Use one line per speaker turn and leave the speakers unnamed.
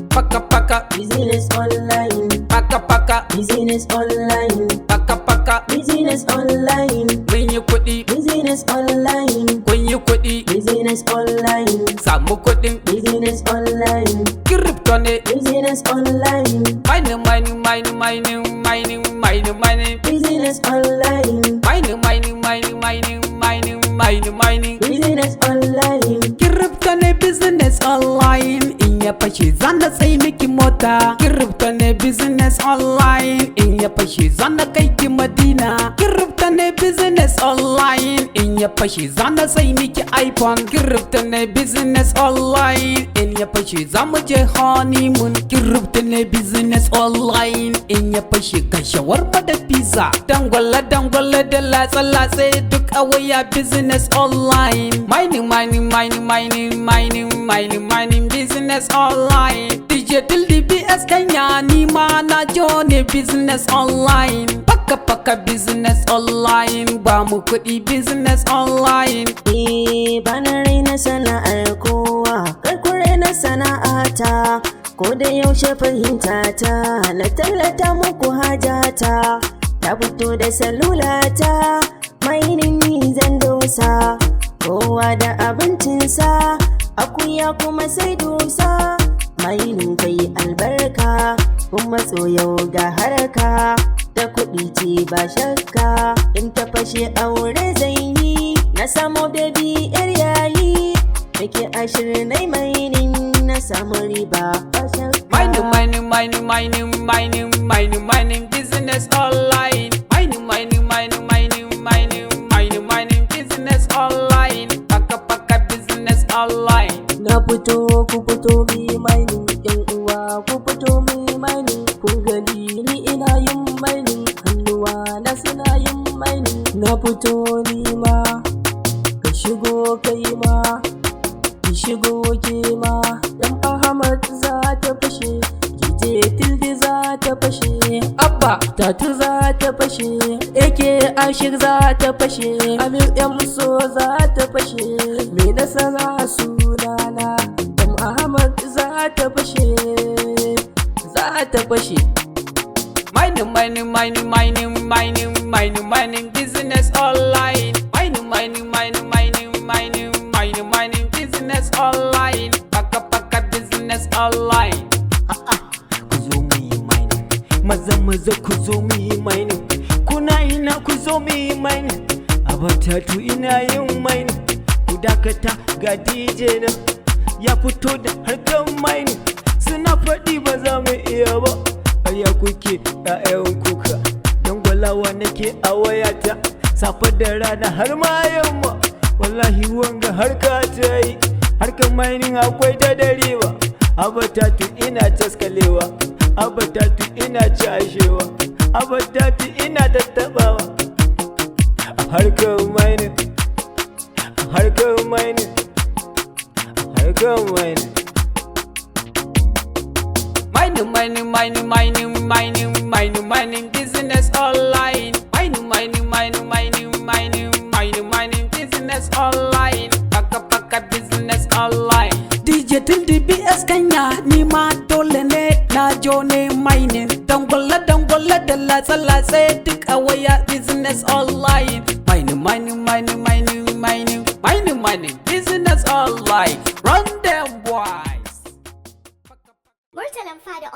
Paka paka
Business online.
paka paka
Business online.
paka paka
Business online.
mun yi kuɗi
Business online.
kun yi kuɗi
Business online.
samu kuɗin
Business online.
crypto ne
Business online.
mining mining mining mining mining mining mining
Business online.
mining mining mining mining mining mining mining
Business online.
crypto ne business online in ya fashe zana sai miki mota crypto ne business online in ya fashe zana kai ki madina crypto ne business online in ya fashe zana sai miki iphone crypto ne business online in ya fashe zamu je honeymoon crypto ne business online in ya fashe ga shawarma da pizza dangwala dangwala da latsa latsa duk a waya business online mining mining mining mining mining mining mining business online digital DBS Kenya ni ma na jone business online paka paka business online ba mu kuɗi business online
Bana raina sana'ar kowa, kar ku raina sana'ata. Ko da yaushe fahimta ta, na tallata muku hajata. Ta fito da salulata, mainin ni zan dosa. Kowa da abincinsa, akuya kuma sai dusa. Mainin kai albarka, kuma tsoyau ga harka. Da kuɗi ce ba shakka, in ta fashe aure zan yi. Na samu baby yar yayi, nake ashirin nai mining, na samu riba ba shakka.
mining mining mining mining mining mining business online mining mining mining mining mining mining mining business online paka paka business online
Na fito ku fito mi mining, yan uwa ku fito mi mining. Kun gani ni ina yin mining, hannuwa na suna yin mining. Na fito ni ma, ka shigo kai ma, ki shigo ke ma. Dan Ahmad za ta fashe, Kije Tilde za ta fashe,
abba
Tatu za ta fashe, Eke Ashir za ta fashe, Amir Yamso za ta fashe. Me nasara sunana, Dan Ahmad za ta fashe, za ta fashe.
mining mining mining mining mining mining mining business online mining mining mining mining mining mining mining business online paka paka business online
ku zo mu yi mining, maza maza ku zo mu yi mining, kuna ina ku zo mu yi mining, abatatu ina yin mining, ku dakata ga DJ na ya fito da harkar mining, suna faɗi ba za mu iya ba, ya kuke ƴaƴan kuka, don gwalawa nake a wayata, safe da rana har ma yamma, wallahi wanga harka ta yi, harkar mining akwai ta darewa, abatatu ina taskalewa, abatatu ina cashewa, abatatu ina tattabawa, a harkar mining, a harkar mining, a harkar mining.
mining mining mining mining mining mining mining business online mining mining mining mining mining mining mining business online paka paka business online digital DBS Kenya ni ma dole ne na jone mining dangwala dangwala da latsa latsa duk a waya business online mining mining mining mining mining mining mining business online run them boys.
Murtalan Fada